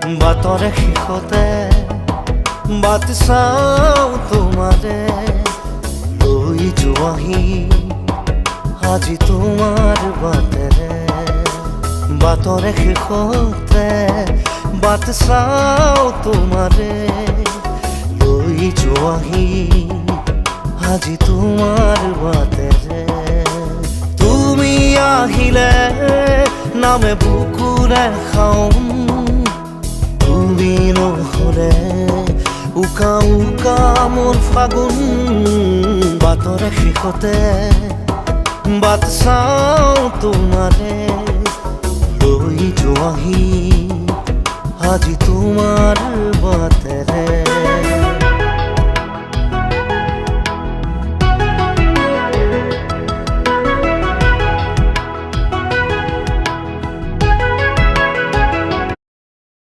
বাটৰে শেষতে but চাওঁ তোমাৰে লৈ যোৱাহি আজি তোমাৰ বাটেৰে। বাটৰে শেষতে বাট চাওঁ তোমাৰে লৈ যোৱাহি আজি তোমাৰ বাটেৰে। তুমি আহিলে নামে বুকুৰে খাওঁ, তুমি নহলে উকা উকা মোৰ ফাগুন। বাটৰে শেষতে বাট চাওঁ তোমাৰে লৈ যোৱাহি আজি তোমাৰ বাট।